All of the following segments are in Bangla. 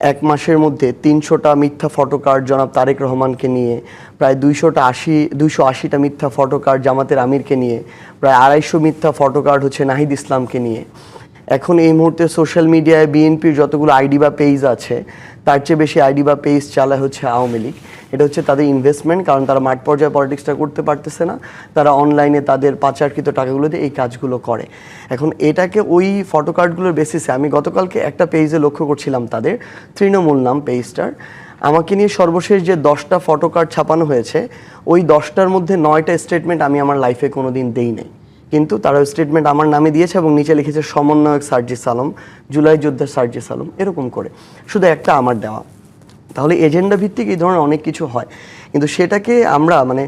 এক মাসের মধ্যে ৩০০টা মিথ্যা ফটোকার্ড জনাব তারেক রহমানকে নিয়ে, প্রায় ২৮০টা মিথ্যা ফটোকার্ড জামাতের আমিরকে নিয়ে, প্রায় ২৫০ মিথ্যা ফটোকার্ড হচ্ছে নাহিদ ইসলামকে নিয়ে। এখন এই মুহূর্তে সোশ্যাল মিডিয়ায় বিএনপির যতগুলো আইডি বা পেজ আছে তার চেয়ে বেশি আইডি বা পেজ চালায় হচ্ছে আওয়ামী লীগ। এটা হচ্ছে তাদের ইনভেস্টমেন্ট, কারণ তারা মাঠ পর্যায়ে পলিটিক্সটা করতে পারতেছে না, তারা অনলাইনে তাদের পাচারকৃত টাকাগুলো দিয়ে এই কাজগুলো করে। এখন এটাকে ওই ফটোকার্ডগুলোর বেসিসে আমি গতকালকে একটা পেজে লক্ষ্য করছিলাম, তাদের তৃণমূল নাম পেজটার, আমাকে নিয়ে সর্বশেষ যে 10টা ফটোকার্ড ছাপানো হয়েছে ওই 10টার মধ্যে 9টা স্টেটমেন্ট আমি আমার লাইফে কোনো দিন দেই নাই, কিন্তু তারা স্টেটমেন্ট আমার নামে দিয়েছে এবং নিচে লিখেছে সমন্বয়ক সার্জিস আলম, জুলাই যোদ্ধা সার্জিস আলম, এরকম করে, শুধু একটা আমার দেওয়া। তাহলে এজেন্ডা ভিত্তিক এই ধরনের অনেক কিছু হয়, কিন্তু সেটাকে আমরা মানে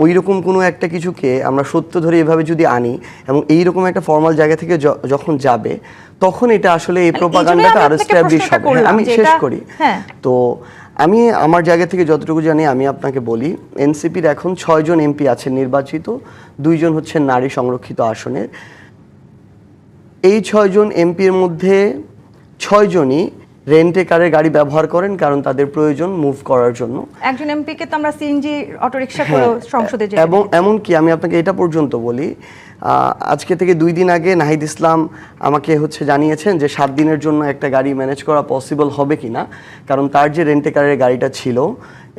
ওই রকম কোনো একটা কিছুকে আমরা সত্য ধরে এভাবে যদি আনি এবং এইরকম একটা ফর্মাল জায়গা থেকে যখন যাবে তখন এটা আসলে এই প্রোপাগান্ডাটা আরো এস্টাবলিশ হবে। আমি শেষ করি। তো আমি আমার জায়গা থেকে যতটুকু জানি আমি আপনাকে বলি, এনসিপির এখন 6 জন এমপি আছেন নির্বাচিত, 2 জন হচ্ছেন নারী সংরক্ষিত আসনের। এই 6 জন এমপির মধ্যে 6 জনই রেন্টে কারের গাড়ি ব্যবহার করেন, কারণ তাদের প্রয়োজন মুভ করার জন্য। একজন এমপিকে তো আমরা সিএনজি অটোরিকশা করে সংসদে যাই, এবং এমনকি আমি আপনাকে এটা পর্যন্ত বলি, আজকে থেকে 2 দিন আগে নাহিদ ইসলাম আমাকে হচ্ছে জানিয়েছেন যে 7 দিনের জন্য একটা গাড়ি ম্যানেজ করা পসিবল হবে কিনা, কারণ তার যে রেন্টে কারের গাড়িটা ছিল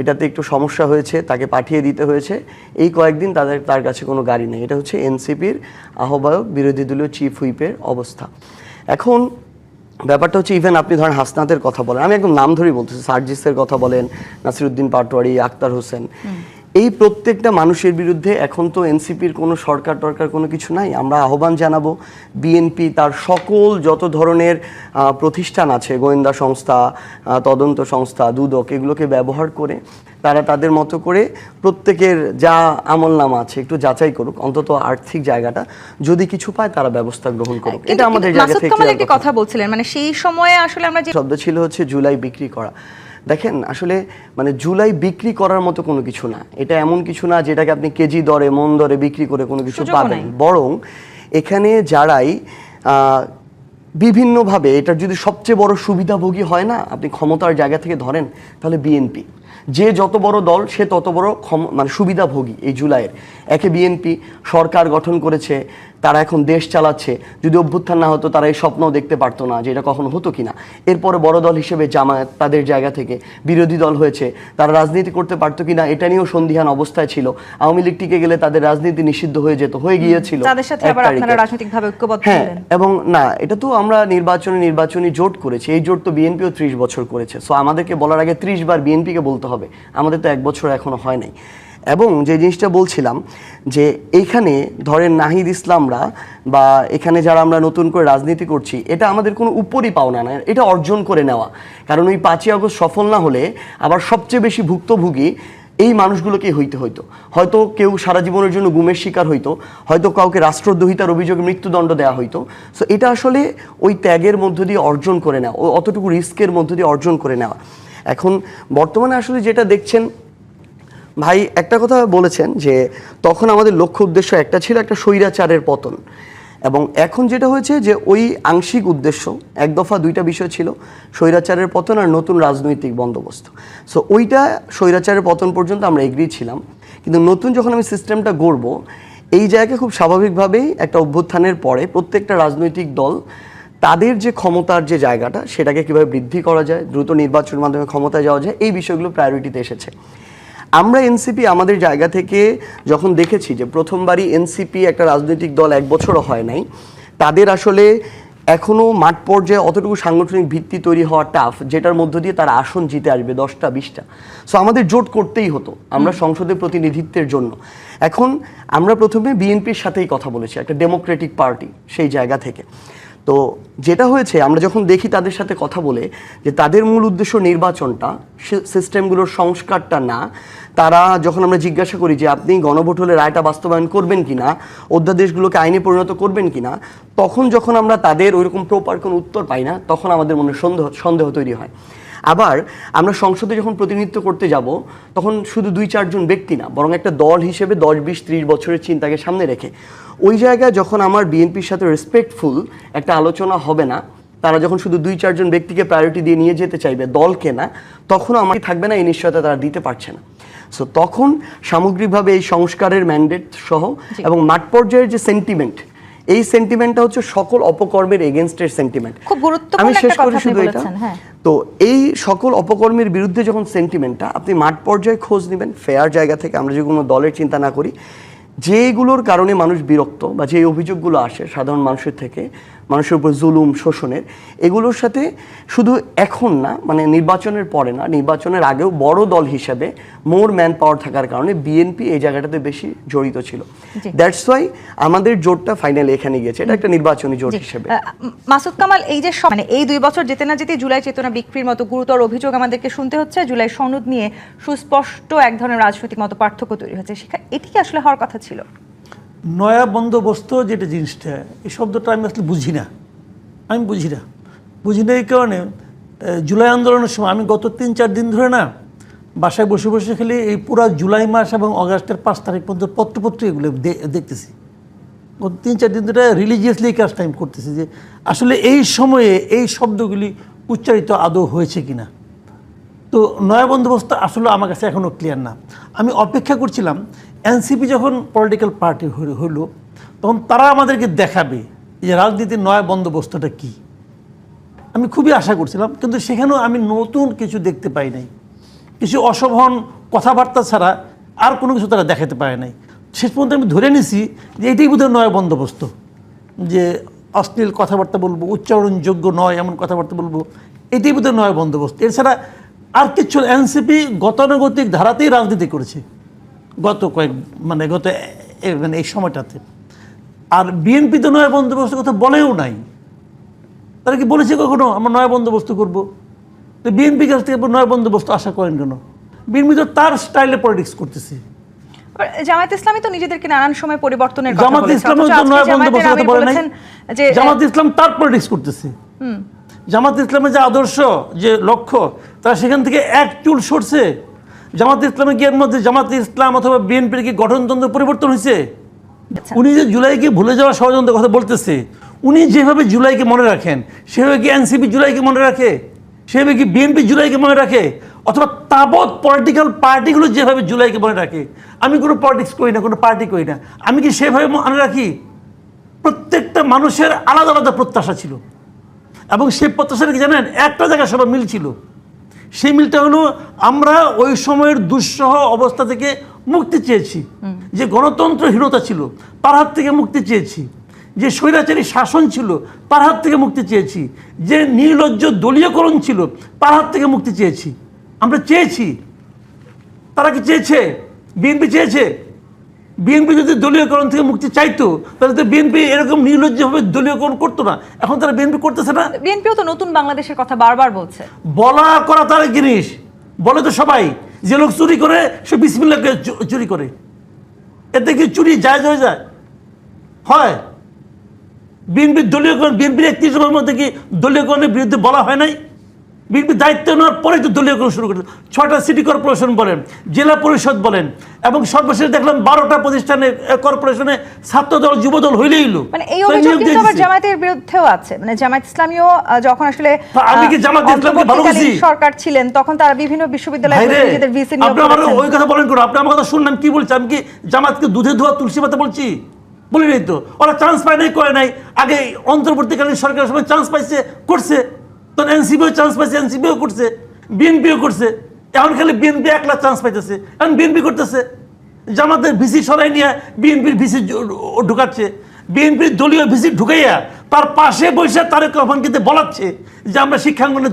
এটাতে একটু সমস্যা হয়েছে, তাকে পাঠিয়ে দিতে হয়েছে। এই কয়েকদিন তার কাছে কোনো গাড়ি নেই। এটা হচ্ছে এনসিপির আহ্বায়ক বিরোধী দলীয় চিফ হুইপের অবস্থা। এখন ব্যাপারটা হচ্ছে, ইভেন আপনি ধরেন হাসনাতের কথা বলেন, আমি একদম নাম ধরেই বলতেছি, সার্জিসের কথা বলেন, নাসিরউদ্দিন পাটোয়ারি, আক্তার হোসেন, এই প্রত্যেকটা মানুষের বিরুদ্ধে এখন তো এনসিপির কোনো সরকার টরকার কোনো কিছু নাই। আমরা আহ্বান জানাবো বিএনপি তার সকল যত ধরনের প্রতিষ্ঠান আছে, গোয়েন্দা সংস্থা, তদন্ত সংস্থা, দুদক, এগুলোকে ব্যবহার করে তারা তাদের মতো করে প্রত্যেকের যা আমলনামা আছে একটু যাচাই করুক, অন্তত আর্থিক জায়গাটা যদি কিছু পায় তারা ব্যবস্থা গ্রহণ করুক। এটা আমাদের জায়গা থেকে কথা বলছিলেন, মানে সেই সময়ে আসলে আমরা যে শব্দ ছিল হচ্ছে জুলাই বিক্রি করা। দেখেন আসলে মানে জুলাই বিক্রি করার মতো কোনো কিছু না, এটা এমন কিছু না যেটাকে আপনি কেজি দরে মন দরে বিক্রি করে কোনো কিছু পাবেন। বরং এখানে যারাই বিভিন্নভাবে এটার যদি সবচেয়ে বড় সুবিধাভোগী হয় না, আপনি ক্ষমতার জায়গা থেকে ধরেন, তাহলে বিএনপি। যে যত বড় দল সে তত বড় মানে সুবিধাভোগী এই জুলাইয়ের। একে বিএনপি সরকার গঠন করেছে, তারা এখন দেশ চালাচ্ছে, যদি অভ্যুত্থান না হতো তারা এই স্বপ্নও দেখতে পারতো না যে এটা কখনো হতো কিনা। এরপরে বড় দল হিসেবে জামায়াত তাদের জায়গা থেকে বিরোধী দল হয়েছে, তারা রাজনীতি করতে পারতো কিনা এটা নিয়েও সন্দিহান অবস্থায় ছিল। আওয়ামী লীগ টিকে গেলে তাদের রাজনীতি নিষিদ্ধ হয়ে যেত, হয়ে গিয়েছিল। হ্যাঁ, এবং না, এটা তো আমরা নির্বাচনী জোট করেছি, এই জোট তো বিএনপিও 30 বছর করেছে। সো আমাদেরকে বলার আগে 30 বার বিএনপিকে বলতে হবে, আমাদের তো 1 বছর এখনো হয় নাই। এবং যে জিনিসটা বলছিলাম যে এইখানে ধরেন নাহিদ ইসলামরা বা এখানে যারা আমরা নতুন করে রাজনীতি করছি, এটা আমাদের কোনো উপরই পাওনা না, এটা অর্জন করে নেওয়া। কারণ ওই 5ই আগস্ট সফল না হলে আবার সবচেয়ে বেশি ভুক্তভোগী এই মানুষগুলোকে হয়তো কেউ সারা জীবনের জন্য গুমের শিকার হইতো, হয়তো কাউকে রাষ্ট্রদ্রোহিতার অভিযোগে মৃত্যুদণ্ড দেওয়া হইতো। সো এটা আসলে ওই ত্যাগের মধ্য দিয়ে অর্জন করে নেওয়া, অতটুকু রিস্কের মধ্য দিয়ে অর্জন করে নেওয়া। এখন বর্তমানে আসলে যেটা দেখছেন, ভাই একটা কথা বলেছেন যে তখন আমাদের লক্ষ্য উদ্দেশ্য একটা ছিল, একটা স্বৈরাচারের পতন, এবং এখন যেটা হয়েছে যে ওই আংশিক উদ্দেশ্য, 1 দফা 2টা বিষয় ছিল, স্বৈরাচারের পতন আর নতুন রাজনৈতিক বন্দোবস্ত। সো ওইটা স্বৈরাচারের পতন পর্যন্ত আমরা এগ্রি ছিলাম, কিন্তু নতুন যখন আমি সিস্টেমটা গড়ব, এই জায়গায় খুব স্বাভাবিকভাবেই একটা অভ্যুত্থানের পরে প্রত্যেকটা রাজনৈতিক দল তাদের যে ক্ষমতার যে জায়গাটা সেটাকে কীভাবে বৃদ্ধি করা যায়, দ্রুত নির্বাচনের মাধ্যমে ক্ষমতায় যাওয়া যায়, এই বিষয়গুলো প্রায়োরিটিতে এসেছে। আমরা এনসিপি আমাদের জায়গা থেকে যখন দেখেছি যে প্রথমবারই এনসিপি একটা রাজনৈতিক দল 1 বছরও হয় নাই, তাদের আসলে এখনও মাঠ পর্যায়ে অতটুকু সাংগঠনিক ভিত্তি তৈরি হওয়া টাফ, যেটার মধ্য দিয়ে তারা আসন জিতে আসবে 10টা 20টা। সো আমাদের জোট করতেই হতো আমরা সংসদে প্রতিনিধিত্বের জন্য। এখন আমরা প্রথমে বিএনপির সাথেই কথা বলেছি, একটা ডেমোক্রেটিক পার্টি সেই জায়গা থেকে। তো যেটা হয়েছে, আমরা যখন দেখি তাদের সাথে কথা বলে যে তাদের মূল উদ্দেশ্য নির্বাচনটা, সিস্টেমগুলোর সংস্কারটা না, তারা যখন আমরা জিজ্ঞাসা করি যে আপনি গণভোট হলে রায়টা বাস্তবায়ন করবেন কিনা, অধ্যাদেশগুলোকে আইনে পরিণত করবেন কিনা, তখন যখন আমরা তাদের ওইরকম প্রপার কোনো উত্তর পাই না, তখন আমাদের মনে সন্দেহ তৈরি হয়। আবার আমরা সংসদে যখন প্রতিনিধিত্ব করতে যাব, তখন শুধু 2-4 জন ব্যক্তি না, বরং একটা দল হিসেবে 10, 20, 30 বছরের চিন্তাকে সামনে রেখে ওই জায়গায় যখন আমার বিএনপির সাথে রেসপেক্টফুল একটা আলোচনা হবে না, তারা যখন শুধু 2-4 জন ব্যক্তিকে প্রায়োরিটি দিয়ে নিয়ে যেতে চাইবে দলকে না, তখনও আমার থাকবে না, এই নিশ্চয়তা তারা দিতে পারছে না। সো তখন সামগ্রিকভাবে এই সংস্কারের ম্যান্ডেট সহ এবং মাঠ পর্যায়ের যে সেন্টিমেন্ট, এই সেন্টিমেন্টটা হচ্ছে সকল অপকর্মের এগেনস্টের সেন্টিমেন্ট। খুব গুরুত্বপূর্ণ আমি শেষ একটা করি কথা আপনি শুধু এটা। বলেছেন, হ্যাঁ। তো এই সকল অপকর্মের বিরুদ্ধে যখন সেন্টিমেন্টটা, আপনি মাঠ পর্যায়ে খোঁজ নেবেন ফেয়ার জায়গা থেকে, আমরা যে কোনো দলের চিন্তা না করি, যেগুলোর কারণে মানুষ বিরক্ত বা যে অভিযোগগুলো আসে সাধারণ মানুষের থেকে, মানুষের উপর জুলুম শোষণের, এগুলোর সাথে শুধু এখন না, মানে নির্বাচনের পরে না, নির্বাচনের আগেও বড় দল হিসেবে মোর ম্যান পাওয়ার থাকার কারণে বিএনপি এই জায়গাটাতে বেশি জড়িত ছিল। দ্যাটস ওয়াই আমাদের জোটটা ফাইনালি এখানে গিয়েছে, এটা একটা নির্বাচনী জোট হিসেবে। মাসুদ কামাল, এই যে মানে এই 2 বছর যেতে না যেতে জুলাই চেতনা বিক্রির মতো গুরুতর অভিযোগ আমাদেরকে শুনতে হচ্ছে, জুলাই সনদ নিয়ে সুস্পষ্ট এক ধরনের রাজনৈতিক মত পার্থক্য তৈরি হচ্ছে, এটি কি আসলে হওয়ার কথা ছিল? নয়া বন্দোবস্ত যেটা জিনিসটা, এই শব্দটা আমি আসলে বুঝি না, বুঝি না এই কারণে জুলাই আন্দোলনের সময় আমি গত 3-4 দিন ধরে না বাসায় বসে বসে খেলে এই পুরো জুলাই মাস এবং অগাস্টের 5 তারিখ পর্যন্ত পত্রপত্র এগুলো দেখতেছি। গত 3-4 দিন ধরে রিলিজিয়াসলি এই কাজটা আমি করতেছি যে আসলে এই সময়ে এই শব্দগুলি উচ্চারিত আদৌ হয়েছে কিনা। তো নয়া বন্দোবস্ত আসলে আমার কাছে এখনও ক্লিয়ার না। আমি অপেক্ষা করছিলাম এনসিপি যখন পলিটিক্যাল পার্টি হলো তখন তারা আমাদেরকে দেখাবে যে রাজনীতির নয়া বন্দোবস্তটা কী। আমি খুবই আশা করছিলাম, কিন্তু সেখানেও আমি নতুন কিছু দেখতে পাই নাই। কিছু অশোভন কথাবার্তা ছাড়া আর কোনো কিছু তারা দেখাতে পারে নাই। শেষ পর্যন্ত আমি ধরে নিছি যে এটাই বোধহয় নয়া বন্দোবস্ত, যে অশ্লীল কথাবার্তা বলবো, উচ্চারণযোগ্য নয় এমন কথাবার্তা বলবো, এটাই বোধহয় নয়া বন্দোবস্ত। এছাড়া আর কিছু এনসিপি গতানুগতিক ধারাতেই রাজনীতি করেছে গত এই সময়টাতে। আর বিএনপি তো নয়া বন্দোবস্তের কথা বলেও নাই। তারা কি বলেছে কখনো আমরা নয়া বন্দোবস্ত করবো? তো বিএনপি কাছ থেকে নয়া বন্দোবস্ত আশা করেন কেন? বিএনপি তো তার স্টাইলে পলিটিক্স করতেছে। জামায়াত ইসলামী তো নিজেদেরকে নানান সময় পরিবর্তনের কথা জামাত বলেছে, ইসলাম অথচ আজকে নয়া জামায়াতের বন্দোবস্তের আমির কথা বলে নাই। বলেছেন যে জামাত ইসলাম তার পলিটিক্স করতেছে। জামাত ইসলামের যে আদর্শ, যে লক্ষ্য, তারা সেখান থেকে এক চুল সরছে। জামাত ইসলামের কি এর মধ্যে জামাত ইসলাম অথবা বিএনপির কি গঠনতন্ত্র পরিবর্তন হয়েছে? উনি যে জুলাইকে ভুলে যাওয়া ষড়যন্ত্রের কথা বলতেছে, উনি যেভাবে জুলাইকে মনে রাখেন সেভাবে কি এনসিপি জুলাইকে মনে রাখে? সেভাবে কি বিএনপি জুলাইকে মনে রাখে? অথবা তাবৎ পলিটিক্যাল পার্টিগুলো যেভাবে জুলাইকে মনে রাখে? আমি কোনো পলিটিক্স করি না, কোনো পার্টি করি না, আমি কি সেভাবে মনে রাখি? প্রত্যেকটা মানুষের আলাদা আলাদা প্রত্যাশা ছিল, এবং সেই প্রত্যাশাটা কি জানেন, একটা জায়গায় সবার মিল ছিল। সেই মিলটা হলো আমরা ওই সময়ের দুঃসহ অবস্থা থেকে মুক্তি চেয়েছি, যে গণতন্ত্রহীনতা ছিল তার হাত থেকে মুক্তি চেয়েছি, যে স্বৈরাচারী শাসন ছিল তার হাত থেকে মুক্তি চেয়েছি, যে নির্লজ্জ দলীয়করণ ছিল তার হাত থেকে মুক্তি চেয়েছি। আমরা চেয়েছি। তারা কি চেয়েছে? বিএনপি চেয়েছে? বিএনপি যদি দলীয়করণ থেকে মুক্তি চাইতো তাহলে তো বিএনপি এরকম নির্লজ্জভাবে দলীয়করণ করতো না। এখন তারা বিএনপি করতেছে না। বিএনপিও তো নতুন বাংলাদেশের কথা বারবার বলছে। বলা করা তার এক জিনিস, বলে তো সবাই। যে লোক চুরি করে সে বিসমিল্লাহকে চুরি করে, এতে কি চুরি জায়েজ হয়ে যায়? হয়। বিএনপির দলীয়করণ, বিএনপির 31 জনের মধ্যে কি দলীয়করণের বিরুদ্ধে বলা হয় নাই? বিএনপি দায়িত্ব নেওয়ার পরে তো দলীয়করণ শুরু করেছে। 6টা সিটি কর্পোরেশন বলেন, জেলা পরিষদ বলেন, এবং সর্বশেষ দেখলাম 12টা প্রতিষ্ঠানে কর্পোরেশনে ছাত্রদল যুবদল হইলেই হলো। মানে এই অভিযোগ কিন্তু আবার জামায়াতের বিরুদ্ধেও আছে। মানে জামায়াত ইসলামীও যখন আসলে আমি কি জামায়াত ইসলামকে ভালোবাসি? সরকার ছিলেন তখন তারা বিভিন্ন বিশ্ববিদ্যালয়ে নিজেদের ভিসি নিয়োগ করেছেন। আপনি আমার ওই কথা বলেন কেন? আপনি আমার কথা শুনলাম কি বলছি? আমি কি জামায়াতকে দুধে ধোয়া তুলসী পাতা বলছি? বলি নাই তো। ওরা চান্স পায় নাই, করে নাই। আগে অন্তর্বর্তীকালীন সরকারের সময় চান্স পাইছে, করছে। তখন এনসিপিও চান্স পাইছে, এনসিপিও করছে, বিএনপিও করছে। এখন খালি বিএনপি একলা চান্স পাইতেছে, এখন বিএনপি করতেছে। জামাতের ভিসি সরাই নিয়ে বিএনপির ভিসি ঢুকাচ্ছে, বিএনপির দলীয় ভিসি ঢুকাইয়া তার পাশে বসে তারেক রহমান কিন্তু বলাচ্ছে যে আমরা শিক্ষাঙ্গনে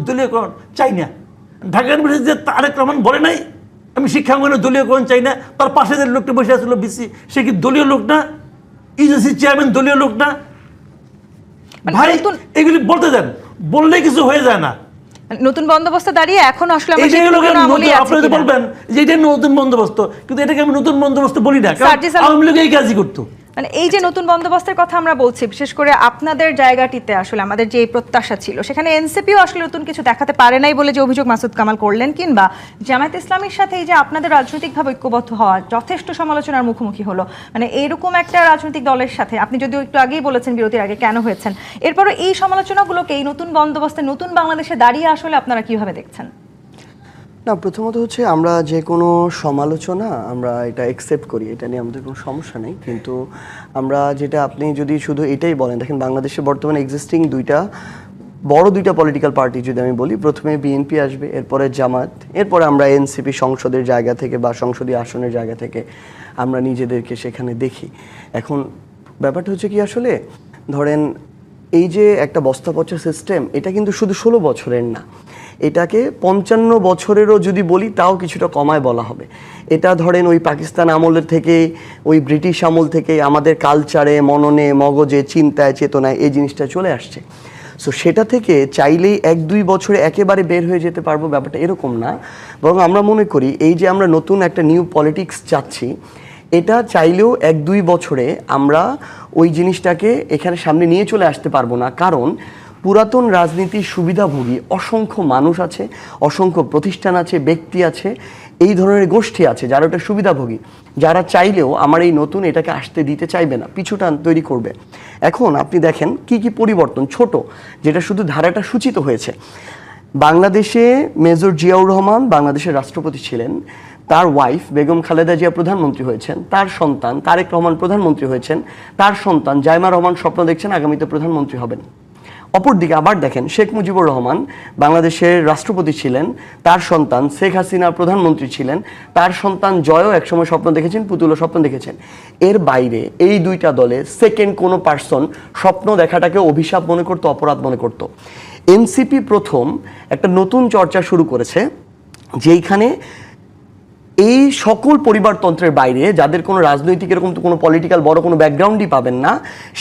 দলীয়করণ চাই না। ঢাকা ইউনিভার্সিটি যে তারেক রহমান বলে নাই আমি শিক্ষাঙ্গনে দলীয়করণ চাই না, তার পাশে যে লোকটা বসে আসলো ভিসি, সে কি দলীয় লোক না? ইউজিসি চেয়ারম্যান দলীয় লোক না? ভাই এগুলি বলতে দেন, বললেই কিছু হয়ে যায় না। নতুন বন্দোবস্ত দাঁড়িয়ে এখন আসলে আমরা আপনি বলবেন যে এটা নতুন বন্দোবস্ত, কিন্তু এটাকে আমি নতুন বন্দোবস্ত বলি না, কারণ আওয়ামী লীগ এই কাজই করতো। মানে এই যে নতুন বন্দোবস্তের কথা আমরা বলছি, বিশেষ করে আপনাদের জায়গাটিতে আসলে আমাদের যে প্রত্যাশা ছিল, সেখানে এনসিপিও আসলে নতুন কিছু দেখাতে পারে নাই বলে যে অভিযোগ মাসুদ কামাল করলেন, কিংবা জামায়াত ইসলামীর সাথে এই যে আপনাদের রাজনৈতিকভাবে ঐক্যবদ্ধ হওয়া যথেষ্ট সমালোচনার মুখোমুখি হলো, মানে এইরকম একটা রাজনৈতিক দলের সাথে আপনি যদিও একটু আগেই বলেছেন বিরতির আগে কেন হয়েছেন, এরপরও এই সমালোচনাগুলোকে এই নতুন বন্দোবস্তে নতুন বাংলাদেশে দাঁড়িয়ে আসলে আপনারা কিভাবে দেখছেন? না, প্রথমত হচ্ছে আমরা যে কোনো সমালোচনা আমরা এটা অ্যাকসেপ্ট করি, এটা নিয়ে আমাদের কোনো সমস্যা নেই। কিন্তু আমরা যেটা, আপনি যদি শুধু এটাই বলেন, দেখেন বাংলাদেশে বর্তমানে এক্সিস্টিং বড় দুইটা পলিটিক্যাল পার্টি যদি আমি বলি, প্রথমে বিএনপি আসবে, এরপরে জামাত, এরপরে আমরা এনসিপি সংসদের জায়গা থেকে বা সংসদীয় আসনের জায়গা থেকে আমরা নিজেদেরকে সেখানে দেখি। এখন ব্যাপারটা হচ্ছে কি, আসলে ধরেন এই যে একটা বস্তা পচা সিস্টেম, এটা কিন্তু শুধু 16 বছরের না, এটাকে 55 বছরেরও যদি বলি তাও কিছুটা কমায় বলা হবে। এটা ধরেন ওই পাকিস্তান আমলের থেকে, ওই ব্রিটিশ আমল থেকে আমাদের কালচারে, মননে, মগজে, চিন্তায়, চেতনায় এই জিনিসটা চলে আসছে। সো সেটা থেকে চাইলেই 1-2 বছরে একেবারে বের হয়ে যেতে পারবো, ব্যাপারটা এরকম না। বরং আমরা মনে করি এই যে আমরা নতুন একটা নিউ পলিটিক্স চাচ্ছি, এটা চাইলেও 1-2 বছরে আমরা ওই জিনিসটাকে এখানে সামনে নিয়ে চলে আসতে পারবো না। কারণ পুরাতন রাজনীতির সুবিধাভোগী অসংখ্য মানুষ আছে, অসংখ্য প্রতিষ্ঠান আছে, ব্যক্তি আছে, এই ধরনের গোষ্ঠী আছে যারা ওটা সুবিধাভোগী, যারা চাইলেও আমার এই নতুন এটাকে আসতে দিতে চাইবে না, পিছুটান তৈরি করবে। এখন আপনি দেখেন কি কি পরিবর্তন, ছোট যেটা শুধু ধারাটা সূচিত হয়েছে। বাংলাদেশে মেজর জিয়াউর রহমান বাংলাদেশের রাষ্ট্রপতি ছিলেন, তার ওয়াইফ বেগম খালেদা জিয়া প্রধানমন্ত্রী হয়েছেন, তার সন্তান তারেক রহমান প্রধানমন্ত্রী হয়েছেন, তার সন্তান জাইমা রহমান স্বপ্ন দেখছেন আগামীতে প্রধানমন্ত্রী হবেন। অপরদিকে আবার দেখেন শেখ মুজিবুর রহমান বাংলাদেশের রাষ্ট্রপতি ছিলেন, তার সন্তান শেখ হাসিনা প্রধানমন্ত্রী ছিলেন, তার সন্তান জয়ও একসময় স্বপ্ন দেখেছেন, পুতুলও স্বপ্ন দেখেছেন। এর বাইরে এই দুইটা দলে সেকেন্ড কোনো পার্সন স্বপ্ন দেখাটাকে অভিশাপ মনে করতো, অপরাধ মনে করতো। এনসিপি প্রথম একটা নতুন চর্চা শুরু করেছে, যেইখানে এই সকল পরিবারতন্ত্রের বাইরে যাদের কোনো রাজনৈতিক এরকম তো কোনো পলিটিক্যাল বড় কোনো ব্যাকগ্রাউন্ডই পাবেন না,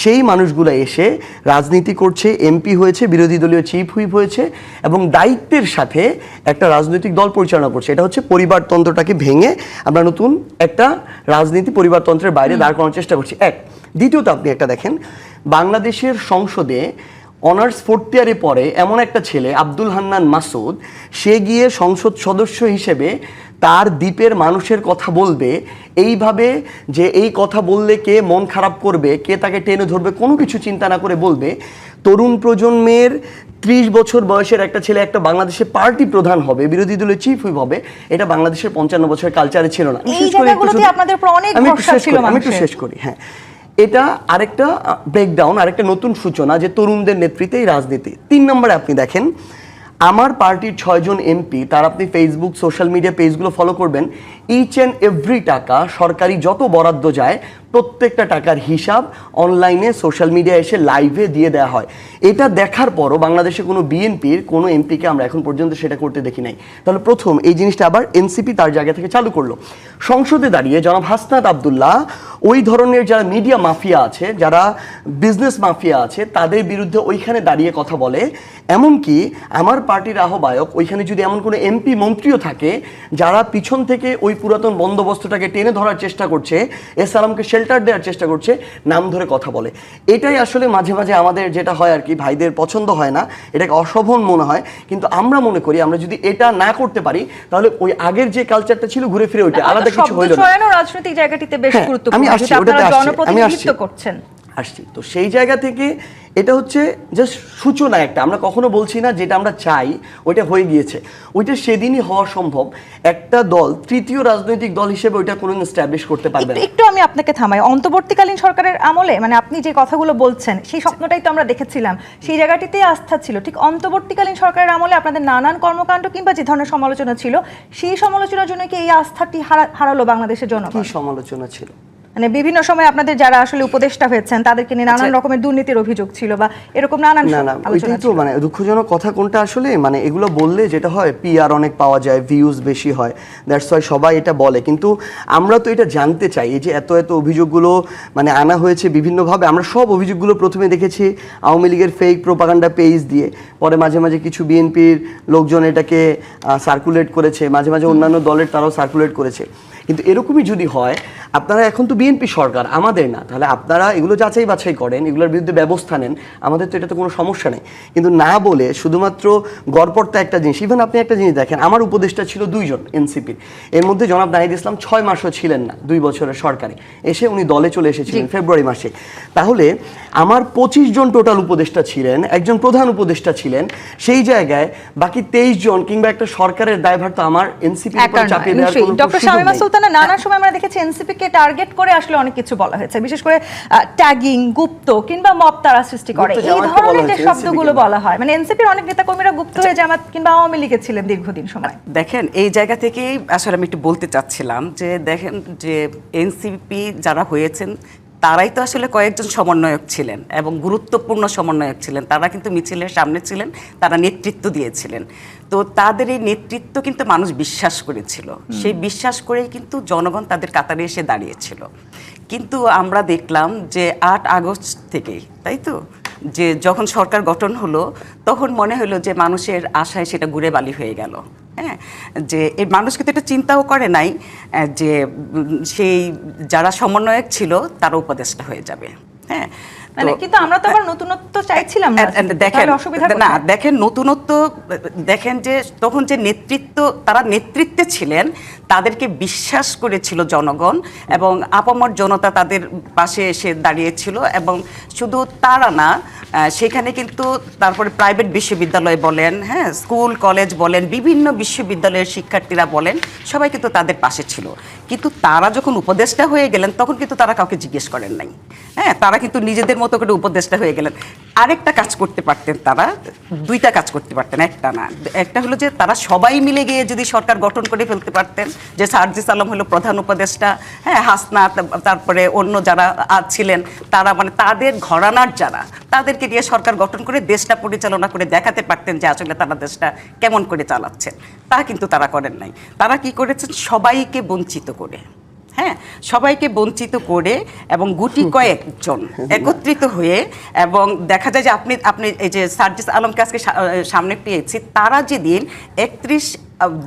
সেই মানুষগুলো এসে রাজনীতি করছে, এমপি হয়েছে, বিরোধী দলীয় চিফ হুইপ হয়েছে এবং দায়িত্বের সাথে একটা রাজনৈতিক দল পরিচালনা করছে। এটা হচ্ছে পরিবারতন্ত্রটাকে ভেঙে আমরা নতুন একটা রাজনীতি পরিবারতন্ত্রের বাইরে দাঁড় করানোর চেষ্টা করছি। দ্বিতীয়ত আপনি একটা দেখেন, বাংলাদেশের সংসদে অনার্স 4th ইয়ারে পড়ে এমন একটা ছেলে আব্দুল হান্নান মাসুদ, সে গিয়ে সংসদ সদস্য হিসেবে তার দ্বীপের মানুষের কথা বলবে এইভাবে যে এই কথা বললে কে মন খারাপ করবে, কে তাকে টেনে ধরবে, কোনো কিছু চিন্তা না করে বলবে। তরুণ প্রজন্মের 30 বছর বয়সের একটা ছেলে একটা বাংলাদেশের পার্টি প্রধান হবে, বিরোধী দলের চিফ হুইপ হবে, এটা বাংলাদেশের 55 বছরের কালচারে ছিল না। আমি একটু শেষ করি। হ্যাঁ, এটা আরেকটা ব্রেকডাউন, আরেকটা নতুন সূচনা যে তরুণদের নেতৃত্বে এই রাজনীতি। 3 নম্বরে আপনি দেখেন আমার পার্টির 6 জন এমপি, তার আপনি ফেসবুক সোশ্যাল মিডিয়া পেজগুলো ফলো করবেন, ইচ অ্যান্ড এভরি টাকা সরকারি যত বরাদ্দ যায় প্রত্যেকটা টাকার হিসাব অনলাইনে সোশ্যাল মিডিয়া এসে লাইভে দিয়ে দেওয়া হয়। এটা দেখার পরও বাংলাদেশে কোনো বিএনপির কোনো এমপিকে আমরা এখন পর্যন্ত সেটা করতে দেখি নাই। তাহলে প্রথম এই জিনিসটা আবার এনসিপি তার জায়গা থেকে চালু করলো। সংসদে দাঁড়িয়ে জনাব হাসনাত আবদুল্লাহ ওই ধরনের যারা মিডিয়া মাফিয়া আছে, যারা বিজনেস মাফিয়া আছে, তাদের বিরুদ্ধে ওইখানে দাঁড়িয়ে কথা বলে। এমনকি আমার পার্টির আহ্বায়ক ওইখানে যদি এমন কোনো এমপি মন্ত্রীও থাকে যারা পিছন থেকে ওই পুরাতন বন্দোবস্তটাকে টেনে ধরার চেষ্টা করছে, এসালামকে শেল্টার দেওয়ার চেষ্টা করছে, নাম ধরে কথা বলে। এটাই আসলে মাঝে মাঝে আমাদের যেটা হয় আর কি, ভাইদের পছন্দ হয় না, এটাকে অশোভন মনে হয়। কিন্তু আমরা মনে করি আমরা যদি এটা না করতে পারি তাহলে ওই আগের যে কালচারটা ছিল ঘুরে ফিরে ওইটা আলাদা কিছু হইল না। রাজনৈতিক জায়গাটিতে বেশ গুরুত্বপূর্ণ, আমি জনপ্রতিনিধিত্ব করছেন। আসছি তো সেই জায়গা থেকে এটা হচ্ছে জাস্ট সূচনা একটা। আমরা কখনো বলছি না যেটা আমরা চাই ওইটা হয়ে গিয়েছে, ওইটা সেদিনই হওয়া সম্ভব। একটা দল তৃতীয় রাজনৈতিক দল হিসেবে ওইটা কোনো এস্টাবলিশ করতে পারবে না। একটু আমি আপনাকে থামাই, অন্তর্বর্তীকালীন সরকারের আমলে মানে আপনি যে কথাগুলো বলছেন সেই স্বপ্নটাই তো আমরা দেখেছিলাম, সেই জায়গাটিতেই আস্থা ছিল। ঠিক অন্তর্বর্তীকালীন সরকারের আমলে আপনাদের নানান কর্মকাণ্ড কিংবা যে ধরনের সমালোচনা ছিল, সেই সমালোচনার জন্য কি এই আস্থাটি হারালো বাংলাদেশের জনগণ? কি সমালোচনা ছিল? মানে বিভিন্ন সময় আপনাদের যারা আসলে উপদেষ্টা হয়েছেন তাদেরকে নিয়ে নানান রকমের দুর্নীতির অভিযোগ ছিল বা এরকম নানান আলোচনা ছিল। মানে দুঃখজনক কথা কোনটা আসলে, মানে এগুলো বললে যেটা হয় পিআর অনেক পাওয়া যায়, ভিউজ বেশি হয়, দ্যাটস ওয়াই সবাই এটা বলে। কিন্তু আমরা তো এটা জানতে চাই, এই যে এত এত অভিযোগগুলো মানে আনা হয়েছে বিভিন্নভাবে। আমরা সব অভিযোগগুলো প্রথমে দেখেছি আওয়ামী লীগের ফেক প্রোপাগান্ডা পেজ দিয়ে, পরে মাঝে মাঝে কিছু বিএনপির লোকজন এটাকে সার্কুলেট করেছে, মাঝে মাঝে অন্যান্য দলের তারাও সার্কুলেট করেছে। কিন্তু এরকমই যদি হয়, আপনারা এখন তো বিএনপি সরকার, আমাদের না, তাহলে আপনারা এগুলো যাচাই বাছাই করেন, এগুলোর বিরুদ্ধে ব্যবস্থা নেন, আমাদের তো এটাতে কোনো সমস্যা নেই। কিন্তু না বলে শুধুমাত্র গড়পড়তা একটা জিনিস, ইভেন আপনি একটা জিনিস দেখেন, আমার উপদেষ্টা ছিল 2 জন এনসিপির, এর মধ্যে জনাব নাহিদ ইসলাম 6 মাসও ছিলেন না 2 বছরের সরকারে, এসে উনি দলে চলে এসেছিলেন ফেব্রুয়ারি মাসে। তাহলে আমার 25 জন টোটাল উপদেষ্টা ছিলেন, একজন প্রধান উপদেষ্টা ছিলেন, সেই জায়গায় বাকি 23 জন কিংবা একটা সরকারের দায়ভার তো আমার এনসিপির উপর চাপিয়ে দেওয়ার কোনো ডক্টর সুযোগ শামীমা নেই। সুলতানা, নানা সময় আমরা দেখেছি এনসিপি কে টার্গেট করে আসলে অনেক কিছু বলা হয়েছে, বিশেষ করে ট্যাগিং, গুপ্ত কিংবা মব তারা সৃষ্টি করে, গুপ্ত এই জামায়াতকে বলা ধরনের যে হয়েছে, শব্দগুলো NCP কে বলা হয়, মানে এনসিপির অনেক নেতাকর্মীরা গুপ্ত হয়ে জামাত কিংবা আওয়ামী লীগে ছিলেন দীর্ঘদিন সময়। দেখেন, এই জায়গা থেকেই আসলে আমি একটু বলতে চাচ্ছিলাম যে দেখেন যে এনসিপি যারা হয়েছেন তারাই তো আসলে কয়েকজন সমন্বয়ক ছিলেন এবং গুরুত্বপূর্ণ সমন্বয়ক ছিলেন, তারা কিন্তু মিছিলের সামনে ছিলেন, তারা নেতৃত্ব দিয়েছিলেন। তো তাদের এই নেতৃত্ব কিন্তু মানুষ বিশ্বাস করেছিল, সেই বিশ্বাস করেই কিন্তু জনগণ তাদের কাতারে এসে দাঁড়িয়েছিল। কিন্তু আমরা দেখলাম যে 8 আগস্ট থেকেই, তাই তো, যে যখন সরকার গঠন হলো তখন মনে হলো যে মানুষের আশায় সেটা ঘুরে বালি হয়ে গেল। হ্যাঁ, যে এই মানুষ কিন্তু এটা চিন্তাও করে নাই যে সেই যারা সমন্বয়ক ছিল তারা উপদেষ্টা হয়ে যাবে। হ্যাঁ, মানে কিন্তু আমরা তো আবার নতুনত্ব চাইছিলাম না, দেখেন অসুবিধা না, দেখেন নতুনত্ব, দেখেন যে তখন যে নেতৃত্ব, তারা নেতৃত্বে ছিলেন, তাদেরকে বিশ্বাস করেছিল জনগণ এবং আপামর জনতা তাদের পাশে এসে দাঁড়িয়েছিল। এবং শুধু তারা না, সেখানে কিন্তু তারপরে প্রাইভেট বিশ্ববিদ্যালয় বলেন, হ্যাঁ, স্কুল কলেজ বলেন, বিভিন্ন বিশ্ববিদ্যালয়ের শিক্ষার্থীরা বলেন, সবাই কিন্তু তাদের পাশে ছিল। কিন্তু তারা যখন উপদেষ্টা হয়ে গেলেন তখন কিন্তু তারা কাউকে জিজ্ঞেস করেন নাই। হ্যাঁ, তারা কিন্তু নিজেদের মতো করে উপদেষ্টা হয়ে গেলেন। আরেকটা কাজ করতে পারতেন তারা, 2টা কাজ করতে পারতেন, একটা না। একটা হলো যে তারা সবাই মিলে গিয়ে যদি সরকার গঠন করে ফেলতে পারতেন, যে সার্জিস আলম হলো প্রধান উপদেষ্টা, হ্যাঁ, হাসনা, তারপরে অন্য যারা ছিলেন তারা, মানে তাদের ঘরানার যারা, তাদেরকে দিয়ে সরকার গঠন করে দেশটা পরিচালনা করে দেখাতে পারতেন যে আসলে তারা দেশটা কেমন করে চালাচ্ছেন। তা কিন্তু তারা করেন নাই। তারা কি করেছেন, সবাইকে বঞ্চিত করে, হ্যাঁ, সবাইকে বঞ্চিত করে এবং গুটি কয়েকজন একত্রিত হয়ে, এবং দেখা যায় যে আপনি এই যে সার্জিস আলমকে আজকে সামনে পেয়েছি, তারা যেদিন 31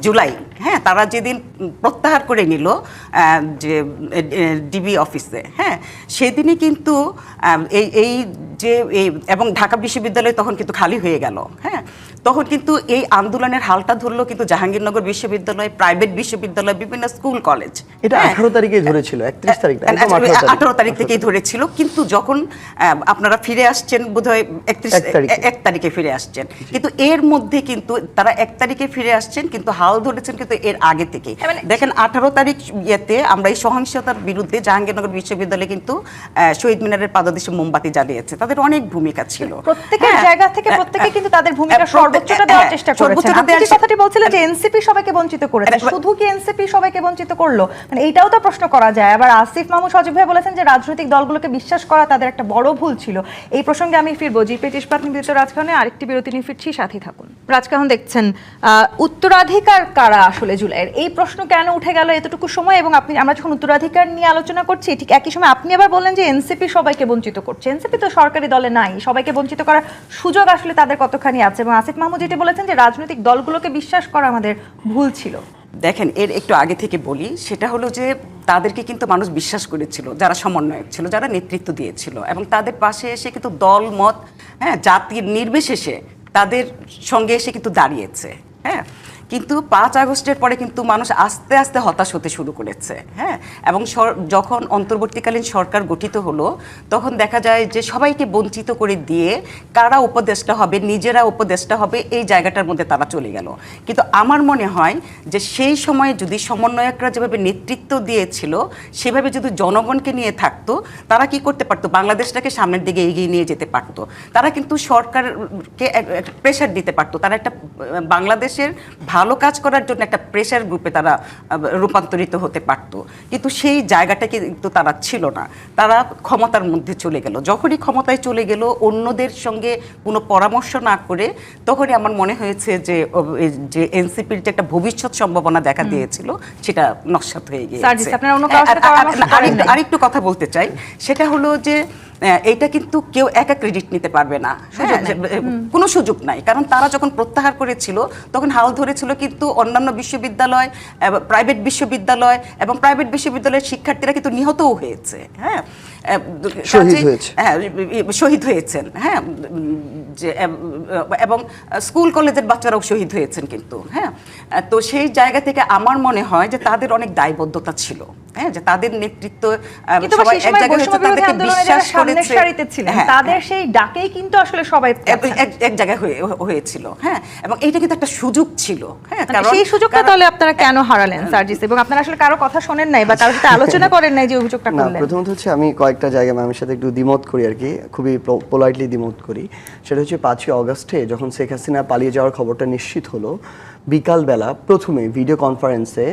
জুলাই, হ্যাঁ, তারা যেদিন প্রত্যাহার করে নিল যে ডিবি অফিসে, হ্যাঁ, সেদিনই কিন্তু এই যে এবং ঢাকা বিশ্ববিদ্যালয় তখন কিন্তু খালি হয়ে গেল। হ্যাঁ, তখন কিন্তু এই আন্দোলনের হালটা ধরলো কিন্তু জাহাঙ্গীরনগর বিশ্ববিদ্যালয়, প্রাইভেট বিশ্ববিদ্যালয়, বিভিন্ন স্কুল কলেজ। এটা 18 তারিখেই ধরেছিল, 31 তারিখ না, একদম 18 তারিখ থেকেই ধরেছিল। কিন্তু যখন আপনারা ফিরে আসছেন বোধহয় 1 তারিখে ফিরে আসছেন, কিন্তু এর মধ্যে কিন্তু তারা 1 তারিখে ফিরে আসছেন, কিন্তু হাল ধরেছেন কিন্তু এর আগে থেকে। দেখেন 18 তারিখ ইয়েতে আমরা এই সহিংসতার বিরুদ্ধে জাহাঙ্গীরনগর বিশ্ববিদ্যালয়ে কিন্তু শহীদ মিনারের পাদদেশে মোমবাতি জ্বালিয়েছে, তাদের অনেক ভূমিকা ছিল। প্রত্যেকের জায়গা থেকে প্রত্যেকে কিন্তু তাদের ভূমিকা সর্বোচ্চটা দেওয়ার চেষ্টা করেছেন। আপনি যে কথাটি বলছিলেন যে এনসিপি সবাইকে বঞ্চিত করেছে, শুধু কি এনসিপি সবাইকে বঞ্চিত করলো, মানে এইটাও তো প্রশ্ন করা যায়। আবার আসিফ মাহমুদ সজীব ভাই বলেছেন যে রাজনৈতিক দলগুলোকে বিশ্বাস করা তাদের একটা বড় ভুল ছিল। এই প্রসঙ্গে আমি ফিরবো। জিপি ইস্পাত নিবেদিত রাজকাহনে আরেকটি বিরতি নিয়ে ফিরছি, সাথে থাকুন। রাজকাহন, দেখছেন উত্তরাধিকার কারা আসলে জুলাইয়ের, এই প্রশ্ন কেন উঠে গেল এতটুকু সময়? এবং আমরা যখন উত্তরাধিকার নিয়ে আলোচনা করছি, ঠিক একই সময় আপনি আবার বললেন যে এনসিপি সবাইকে বঞ্চিত করছে। এনসিপি তো সরকারি দলে নাই, সবাইকে বঞ্চিত করার সুযোগ আসলে তাদের কতখানি আছে? এবং আসিফ মাহমুদ যেটি বলেছেন যে রাজনৈতিক দলগুলোকে বিশ্বাস করা আমাদের ভুল ছিল। দেখেন, এর একটু আগে থেকে বলি, সেটা হলো যে তাদেরকে কিন্তু মানুষ বিশ্বাস করেছিল, যারা সমন্বয়ক ছিল, যারা নেতৃত্ব দিয়েছিল, এবং তাদের পাশে এসে কিন্তু দল মত, হ্যাঁ, জাতির নির্বিশেষে তাদের সঙ্গে এসে কিন্তু দাঁড়িয়েছে। হ্যাঁ, কিন্তু 5 আগস্টের পরে কিন্তু মানুষ আস্তে আস্তে হতাশ হতে শুরু করেছে। হ্যাঁ, এবং যখন অন্তর্বর্তীকালীন সরকার গঠিত হলো তখন দেখা যায় যে সবাইকে বঞ্চিত করে দিয়ে কারা উপদেষ্টা হবে, নিজেরা উপদেষ্টা হবে, এই জায়গাটার মধ্যে তারা চলে গেল। কিন্তু আমার মনে হয় যে সেই সময়ে যদি সমন্বয়করা যেভাবে নেতৃত্ব দিয়েছিল সেভাবে যদি জনগণকে নিয়ে থাকতো, তারা কি করতে পারতো, বাংলাদেশটাকে সামনের দিকে এগিয়ে নিয়ে যেতে পারতো। তারা কিন্তু সরকারকে প্রেশার দিতে পারতো, তারা একটা বাংলাদেশের ভালো কাজ করার জন্য একটা প্রেশার গ্রুপে তারা রূপান্তরিত হতে পারত। কিন্তু সেই জায়গাটা কিন্তু তারা ছিল না, তারা ক্ষমতার মধ্যে চলে গেল। যখনই ক্ষমতায় চলে গেল, অন্যদের সঙ্গে কোনো পরামর্শ না করে, তখনই আমার মনে হয়েছে যে এনসিপির যে একটা ভবিষ্যৎ সম্ভাবনা দেখা দিয়েছিল সেটা নস্যাৎ হয়ে গিয়েছে। আরেকটু কথা বলতে চাই, সেটা হলো যে এইটা কিন্তু কেউ একা ক্রেডিট নিতে পারবে না, হ্যাঁ, কোনো সুযোগ নাই। কারণ তারা যখন প্রত্যাহার করেছিল তখন হাল ধরেছিল কিন্তু অন্যান্য বিশ্ববিদ্যালয়, প্রাইভেট বিশ্ববিদ্যালয় এবং প্রাইভেট বিশ্ববিদ্যালয়ের শিক্ষার্থীরা কিন্তু নিহতও হয়েছে, হ্যাঁ, শহীদ হয়েছেন, হ্যাঁ, এবং স্কুল কলেজের বাচ্চারাও শহীদ হয়েছেন কিন্তু, হ্যাঁ। তো সেই জায়গা থেকে আমার মনে হয় যে তাদের অনেক দায়বদ্ধতা ছিল, হ্যাঁ, যে তাদের নেতৃত্ব সবাই এক জায়গায় হচ্ছে, তাদেরকে বিশ্বাস করেছে, তাদের সেই ডাকেই কিন্তু আসলে সবাই এক জায়গায় হয়েছিল, হ্যাঁ, এবং এইটা কিন্তু একটা সুযোগ ছিল, হ্যাঁ। কারণ সেই সুযোগটা তাহলে আপনারা কেন হারালেন সার্জিস, এবং আপনারা আসলে কারো কথা শোনেন নাই বা কারোর সাথে আলোচনা করেন নাই যে অভিযোগটা করলেন? প্রথমত হচ্ছে আমি কয়েকটা জায়গায় ম্যামের সাথে একটু দ্বিমত করি আর কি, খুবই পোলাইটলি দ্বিমত করি। সেটা হচ্ছে 5ই অগস্টে যখন শেখ হাসিনা পালিয়ে যাওয়ার খবরটা নিশ্চিত হলো, বিকালবেলা প্রথমে ভিডিও কনফারেন্সে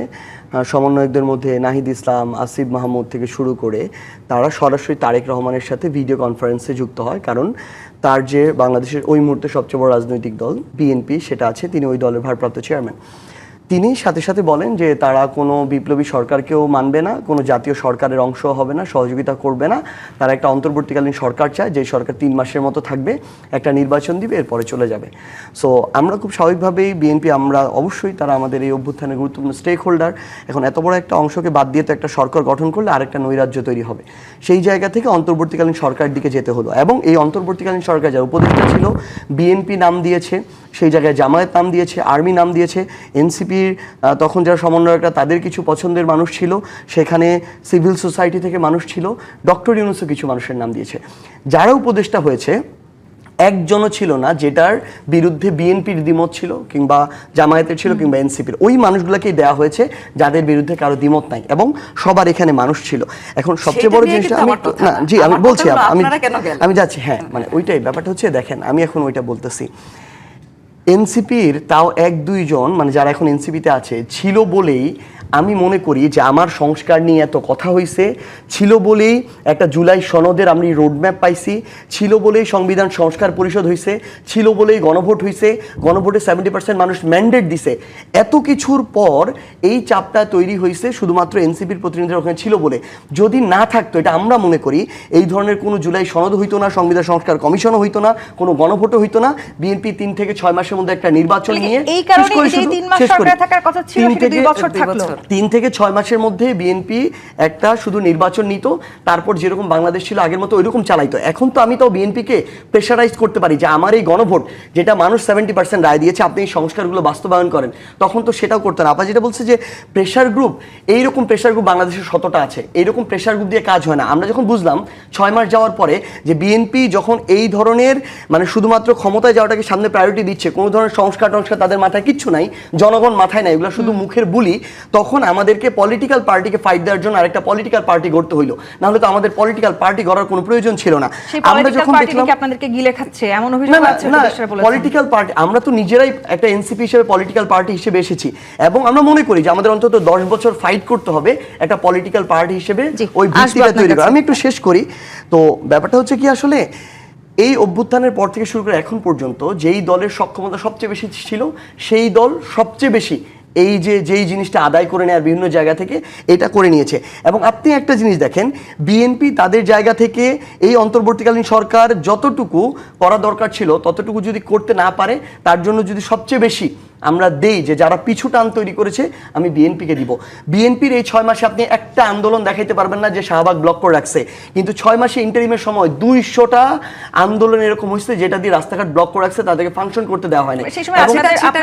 সমন্বয়কদের মধ্যে নাহিদ ইসলাম, আসিফ মাহমুদ থেকে শুরু করে তারা সরাসরি তারেক রহমানের সাথে ভিডিও কনফারেন্সে যুক্ত হয়। কারণ তার যে বাংলাদেশের ওই মুহূর্তে সবচেয়ে বড় রাজনৈতিক দল বিএনপি সেটা আছে, তিনি ওই দলের ভারপ্রাপ্ত চেয়ারম্যান। তিনি সাথে সাথে বলেন যে তারা কোনো বিপ্লবী সরকারকেও মানবে না, কোনো জাতীয় সরকারের অংশ হবে না, সহযোগিতা করবে না। তারা একটা অন্তর্বর্তীকালীন সরকার চায়, যে সরকার 3 মাসের মতো থাকবে, একটা নির্বাচন দিবে, এরপরে চলে যাবে। সো আমরা খুব স্বাভাবিকভাবেই বিএনপি, আমরা অবশ্যই তারা আমাদের এই অভ্যুত্থানের গুরুত্বপূর্ণ স্টেক হোল্ডার। এখন এত বড় একটা অংশকে বাদ দিয়ে তো একটা সরকার গঠন করলে আরেকটা নৈরাজ্য তৈরি হবে। সেই জায়গা থেকে অন্তর্বর্তীকালীন সরকারের দিকে যেতে হলো, এবং এই অন্তর্বর্তীকালীন সরকার যার উপদেষ্টা ছিল বিএনপি নাম দিয়েছে, সেই জায়গায় জামায়াত নাম দিয়েছে, আর্মি নাম দিয়েছে, এনসিপির তখন যারা সমন্বয়করা তাদের কিছু পছন্দের মানুষ ছিল, সেখানে সিভিল সোসাইটি থেকে মানুষ ছিল, ডক্টর ইউনূসও কিছু মানুষের নাম দিয়েছে। যারা উপদেষ্টা হয়েছে একজনও ছিল না যেটার বিরুদ্ধে বিএনপির দ্বিমত ছিল, কিংবা জামায়াতের ছিল, কিংবা এনসিপির। ওই মানুষগুলোকেই দেওয়া হয়েছে যাদের বিরুদ্ধে কারো দ্বিমত নাই, এবং সবার এখানে মানুষ ছিল। এখন সবচেয়ে বড় জিনিসটা আমি বলছি, আমি যাচ্ছি, হ্যাঁ, মানে ওইটাই ব্যাপারটা হচ্ছে, দেখেন আমি এখন ওইটা বলতেছি, এনসিপির তাও 1-2 জন মানে যারা এখন এনসিপিতে আছে ছিল বলেই আমি মনে করি যে আমার সংস্কার নিয়ে এত কথা হয়েছে, ছিল বলেই একটা জুলাই সনদের আমি রোডম্যাপ পাইছি, ছিল বলেই সংবিধান সংস্কার পরিষদ হয়েছে, ছিল বলেই গণভোট হয়েছে, গণভোটে 70% মানুষ ম্যান্ডেট দিছে। এত কিছুর পর এই চাপটা তৈরি হয়েছে শুধুমাত্র এনসিপির প্রতিনিধিরা ওখানে ছিল বলে। যদি না থাকতো, এটা আমরা মনে করি, এই ধরনের কোনো জুলাই সনদ হইতো না, সংবিধান সংস্কার কমিশনও হইতো না, কোনো গণভোটও হইতো না। বিএনপি 3 থেকে 6 মাসের মধ্যে একটা নির্বাচন নিয়ে 3 থেকে 6 মাসের মধ্যে বিএনপি একটা শুধু নির্বাচন নিত, তারপর যেরকম বাংলাদেশ ছিল আগের মতো ওইরকম চালাইতো। এখন তো আমি তো বিএনপিকে প্রেশারাইজ করতে পারি যে আমার এই গণভোট যেটা মানুষ 70% রায় দিয়েছে, আপনি এই সংস্কারগুলো বাস্তবায়ন করেন, তখন তো সেটাও করতে না। আপা যেটা বলছে যে প্রেশার গ্রুপ, এইরকম প্রেশার গ্রুপ বাংলাদেশের 100টা আছে, এইরকম প্রেশার গ্রুপ দিয়ে কাজ হয় না। আমরা যখন বুঝলাম 6 মাস যাওয়ার পরে যে বিএনপি যখন এই ধরনের মানে শুধুমাত্র ক্ষমতায় যাওয়াটাকে সামনে প্রায়োরিটি দিচ্ছে, কোনো ধরনের সংস্কার তাদের মাথায় কিচ্ছু নাই, জনগণ মাথায় নাই, এগুলো শুধু মুখের বুলি, তখন আমাদেরকে পলিটিক্যাল পার্টিকে ফাইট দেওয়ার জন্য আরেকটা পলিটিক্যাল পার্টি গড়তে হইলো। না হলে তো আমাদের পলিটিক্যাল পার্টি গড়ার কোনো প্রয়োজন ছিল না। আমরা যখন দেখলাম আপনাদেরকে গিলে খাচ্ছে এমন অভিযোগ আছে, পলিটিক্যাল পার্টি, আমরা তো নিজেরাই একটা এনসিপি হিসেবে পলিটিক্যাল পার্টি হিসেবে এসেছি, এবং আমরা মনে করি যে আমাদের অন্তত 10 বছর ফাইট করতে হবে একটা পলিটিক্যাল পার্টি হিসেবে ওই ভিত্তিটা তৈরি করা। আমি একটু শেষ করি। তো ব্যাপারটা হচ্ছে কি, আসলে এই অভ্যুত্থানের পর থেকে শুরু করে এখন পর্যন্ত যেই দলের সক্ষমতা সবচেয়ে বেশি ছিল, সেই দল সবচেয়ে বেশি এই যেই জিনিসটা আদায় করে নেওয়ার বিভিন্ন জায়গা থেকে এটা করে নিয়েছে। এবং আপনি একটা জিনিস দেখেন, বিএনপি তাদের জায়গা থেকে এই অন্তর্বর্তীকালীন সরকার যতটুকু করা দরকার ছিল ততটুকু যদি করতে না পারে, তার জন্য যদি সবচেয়ে বেশি আমরা দেই যে যারা পিছু টান তৈরি করেছে, আমি বিএনপিকে দিব। বিএনপির এই 6 মাসে আপনি একটা আন্দোলন দেখাইতে পারবেন না যে শাহবাগ ব্লক করে রাখছে, কিন্তু 6 মাসে ইন্টারিমের সময় 200টা আন্দোলন এরকম হয়েছে যেটা দিয়ে রাস্তাঘাট ব্লক করে রাখছে, তাদেরকে ফাংশন করতে দেওয়া হয় না।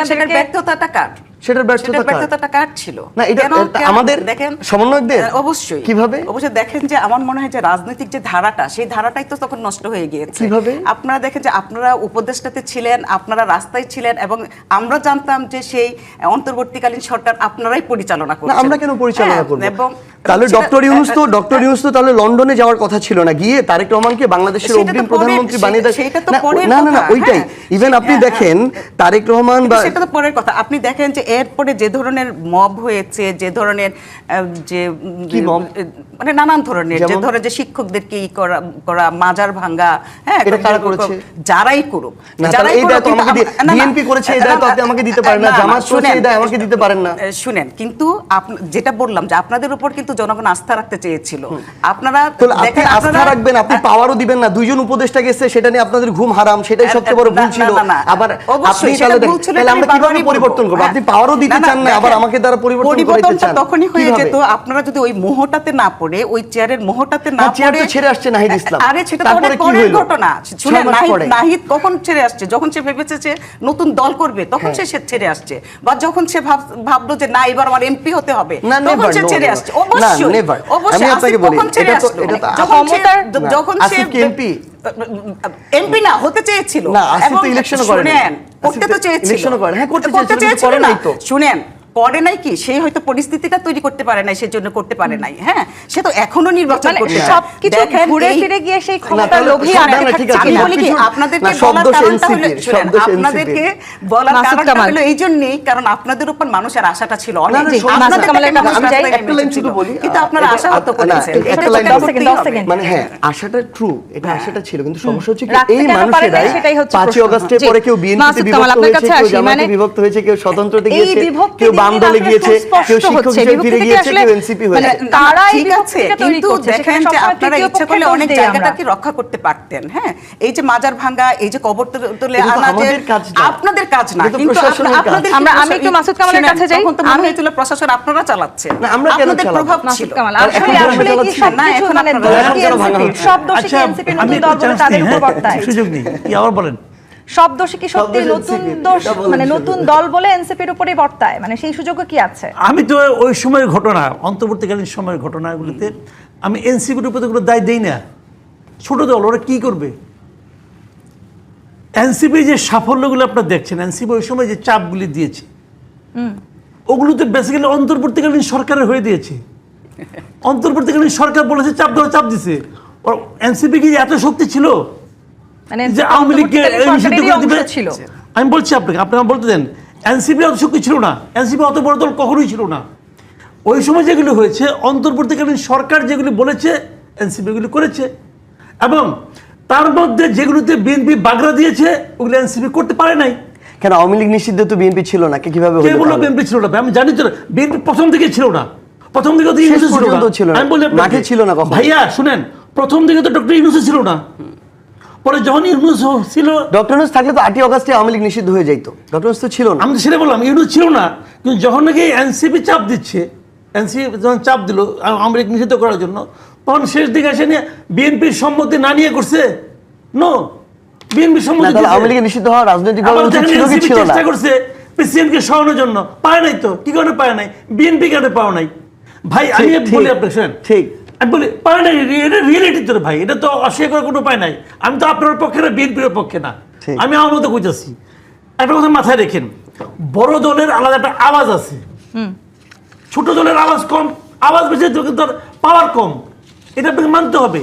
সেটার ব্যর্থতাটা কার? সেটার ব্যর্থতাটা কার ছিল? না, এটা আমাদের দেখেন সমন্বয়কদের। অবশ্যই কিভাবে? অবশ্যই দেখেন যে আমার মনে হয় যে রাজনৈতিক যে ধারাটা, সেই ধারাটাই তো তখন নষ্ট হয়ে গিয়েছে। কিভাবে? আপনারা দেখেন যে আপনারা উপদেষ্টাতে ছিলেন, আপনারা রাস্তায় ছিলেন, এবং আমরা জানতাম যে সেই অন্তর্বর্তীকালীন সরকার আপনারাই পরিচালনা করছেন। আমরা কেন পরিচালনা করব? এবং তাহলে ডক্টর ইউনূস তো তাহলে লন্ডনে যাওয়ার কথা ছিল না, গিয়ে তারেক রহমানকে বাংলাদেশের অগ্রিম প্রধানমন্ত্রী বানিয়ে দেয়। না, ওইটাই। ইভেন আপনি দেখেন তারেক রহমান, বা সেটা তো পরের কথা। আপনি দেখেন যে এরপরে যে ধরনের মব হয়েছে, যে ধরনের যে কি মব, মানে নানান ধরনের, যে ধরনের যে শিক্ষকদেরকে করা মাজার ভাঙ্গা, হ্যাঁ, এটা কারা করেছে? যারাই করুক, যারাই করুক, বিএনপি করেছে, এই দায় তো আপনি আমাকে দিতে পারেন না, জামাত করেছে, এই দায় আমাকে দিতে পারেন না। শুনেন, কিন্তু যেটা বললাম যে আপনাদের উপর কিন্তু কিন্তু জনগণ আস্থা রাখতে চেয়েছিল। আপনারা তাহলে আপনি দেখেন, আস্থা আপনারা- রাখবেন, আপনি পাওয়ারও দিবেন না। দুইজন উপদেষ্টা গেছে, সেটা নিয়ে আপনাদের ঘুম হারাম, সেটাই সবচেয়ে বড় ভুল ছিল। আবার অবশ্যই আপনি সেটা তাহলে ভুল ছিল, তাহলে আমরা এটা আমি কিভাবে বারবারই পরিবর্তন বলবো। করব? আপনি পাওয়ারও দিতে চান না, আবার দেখেন, আমাকে দ্বারা পরিবর্তন করতে পরিবর্তনটা চান। তখনই হয়ে কিভাবে? যেত আপনারা যদি ওই মোহটাতে না পড়ে, ওই চেয়ারের মোহটাতে না না, চেয়ার তো পড়ে। ছেড়ে আসছে নাহিদ ইসলাম। আরে সেটা তো তারপরে অনেক কি পরের হইলো? ঘটনা। 6 শুনেন, মাস পরে। নাহিদ কখন ছেড়ে আসছে? যখন সে ভেবেছে যে নতুন দল করবে, তখন সে ছেড়ে আসছে। বা যখন সে ভাবলো যে না, এবার আমার এমপি হতে হবে, না, তখন never, সে no, ছেড়ে never. আসছে। না, অবশ্যই never. অবশ্যই। আমি আপনাকে আসিফ বলি, কখন ছেড়ে এটা তো- আসলো? এটা তো- যখন সে আসিফ কি MP? এমপি না হতে চেয়েছিল, না, আসিফ তো এবং ইলেকশনও করে নাই। শুনেন, করতে আসিফ তো তো চেয়েছিল, ইলেকশনও করে নাই। হ্যাঁ, করতে করতে চেয়েছিল, কিন্তু চেয়েছিল করে না। নাই তো। শুনেন, করে নাই কি, সে হয়তো পরিস্থিতিটা তৈরি করতে পারে নাই, সেজন্য করতে পারে নাই। হ্যাঁ, সে তো এখনো নির্বাচন মানে করতে চায়। সবকিছু দেখেন, ঘুরে এই- ফিরে গিয়ে সেই না, ক্ষমতার তাহলে লোভী শোনেন, আটকে না, ঠিক থাকছে আছে, আমি কিনা? বলি কি, কিছু- আপনাদেরকে না, বলার শব্দ কারণটা NCP, হলো, শুনেন, শব্দ NCP আপনাদেরকে বলার মাসুদ কারণটা কামাল। হলো এই জন্যই, কারণ আপনাদের উপর মানুষের আশাটা ছিল অনেক। না, না, জি, শোনেন, আপনাদের মাসুদ কামালের একটা কাছে মানুষ যাই। রাস্তায় একটা লাইন নেমেছিল। শুধু বলি, কিন্তু আপনারা এটা- আশাহত না, করেছেন। একটা এটা তো লাইন দশ বলি। Second, 10 second. মানে হ্যাঁ, আশাটা ট্রু, এটা আশাটা ছিল, কিন্তু সমস্যা হচ্ছে কি, রাখতে এই কেন পারে নাই, মানুষেরাই সেটাই হচ্ছে 5 প্রশ্ন। অগাস্টের জি। পরে কেউ বিএনপিতে মাসুদ কামাল, বিভক্ত আপনার হয়েছে, কাছে কেউ আসি, জামাতে মানে বিভক্ত হয়েছে, কেউ স্বতন্ত্রতে এই গিয়েছে, বিভক্তি কেউ দিন বাম দিন দলে আসলে গিয়েছে, সুস্পষ্ট কেউ শিক্ষক হচ্ছে। হিসেবে ফিরে বিভক্তি থেকে গিয়েছে, আসলে কেউ এনসিপি মানে হয়েছে। তারাই ঠিক আছে, বিভক্তিটা তৈরি কিন্তু করছে, দেখেন সেখানে যে সবসময় আপনারা তৃতীয় ইচ্ছা পক্ষের করলে দোষ অনেক দেই আমরা। জায়গাটাকে রক্ষা করতে পারতেন। হ্যাঁ, এই যে মাজার ভাঙ্গা, এই যে কবর তুলে এটা তো আনা, যে আমাদের কাজ না। আপনাদের কাজ না, এটা তো কিন্তু প্রশাসনের কাজ। আপনাদের আমি একটু মাসুদ কামালের কাছে যাই। তখন তো মনে হয়েছিল প্রশাসন আপনারা চালাচ্ছেন, না, আমরা কেন আপনাদের চালাবো? প্রভাব মাসুদ ছিল। কামাল, আর আসলে এখন আসলে যারা কি চালাচ্ছে সব না, কিছু এখন মানে আপনারা- দোষ কি এখন যারা ভাঙা NCP? হচ্ছে। সব দোষী কি আচ্ছা, NCP আমি নতুন দল একটু বলে chance তাদের নিই, উপর হ্যাঁ? বর্তায়? সুযোগ নেই, কি আবার বলেন। সব দোষী কি সত্যি দোষ নতুন NCP, দোষ, এটা বলেন মানে শুধু। নতুন দল বলে এনসিপির উপরেই বর্তায়? মানে সেই সুযোগও কি আছে? আমি তো ওই সময়ের ঘটনা, অন্তর্বর্তীকালীন সময়ের ঘটনাগুলিতে আমি এনসিপির উপরে কোনো দায় দেই না। ছোট দল, ওরা কি করবে? এনসিপি যে সাফল্যগুলো আপনারা দেখছেন, এনসিপি ওই সময় যে চাপগুলি দিয়েছে, ওগুলো তো বেসিক্যালি অন্তর্বর্তীকালীন সরকারের হয়ে দিয়েছে। অন্তর্বর্তীকালীন সরকার বলেছে চাপ দেওয়া, চাপ দিছে। এনসিপি কি এত শক্তি ছিল মানে যে আওয়ামী লীগকে অন্তর্বর্তীকালীন নিষিদ্ধ সরকারেরই করে অংশ দিবে? ছিল। আমি বলছি আপনাকে, আপনি আমার বলতে দেন, এনসিপি অত শক্তি ছিল না, এনসিপি অত বড় দল কখনোই ছিল না। ওই সময় যেগুলো হয়েছে, অন্তর্বর্তীকালীন সরকার যেগুলি বলেছে, এনসিপি এগুলি করেছে, এবং তার মধ্যে যেগুলোতে বিএনপি বাগড়া দিয়েছে, ওগুলো এনসিপি করতে পারে নাই। কেন আওয়ামী লীগ নিষিদ্ধ তো বিএনপি ছিল না, কিভাবে কে হলো বললো তাহলে? বিএনপি ছিল না? আমি জানি তো, বিএনপি প্রথম দিকে ছিল না, প্রথম দিকে তো শেষ ইউনূস ছিল পর্যন্ত ছিল না। না। আমি বলি আপনাকে, মাঠে ছিল না কখনো। ভাইয়া শুনেন, প্রথম দিকে তো ডক্টর ইউনূস ছিল না, পরে যখন ইউনূস ছিল, ডক্টর ইউনূস থাকলে তো 8 অগাস্টে আওয়ামী লীগ নিষিদ্ধ হয়ে যাইতো। ডক্টর ইউনূস তো ছিল না। আমি তো সেটা বললাম, ইউনূস ছিল না, কিন্তু যখন নাকি এনসিপি চাপ দিচ্ছে, এনসিপি যখন চাপ দিল আওয়ামী লীগ নিষিদ্ধ করার জন্য, তখন শেষ দিকে এসে নিয়ে বিএনপির সম্মতি না নিয়ে করছে। নো, বিএনপির না, সম্মতি তাহলে দিয়েছে। আওয়ামী লীগের নিষিদ্ধ হওয়া রাজনৈতিকভাবে আবার উচিত দেখেন ছিল কি NCP ছিল না? চেষ্টা করছে প্রেসিডেন্টকে সরানোর জন্য, পায় নাই তো। কি কারণে পায় নাই? বিএনপি কেন পাওয়া নাই? ভাই আমি ঠিক, বলি ঠিক, আপনাকে, শুনেন, ঠিক। আমি বলি পায় নাই, এটা রিয়েলিটি তো ভাই, এটা তো অস্বীকার করার কোনো উপায় নাই। আমি তো আপনার পক্ষে না, বিএনপির পক্ষে না, ঠিক। আমি আমার মতো কইতাছি। একটা কথা মাথায় রেখেন, বড় দলের আলাদা একটা আওয়াজ আছে, ছোট দলের আওয়াজ কম, আওয়াজ বেশি কিন্তু পাওয়ার কম, এটা আপনাকে মানতে হবে।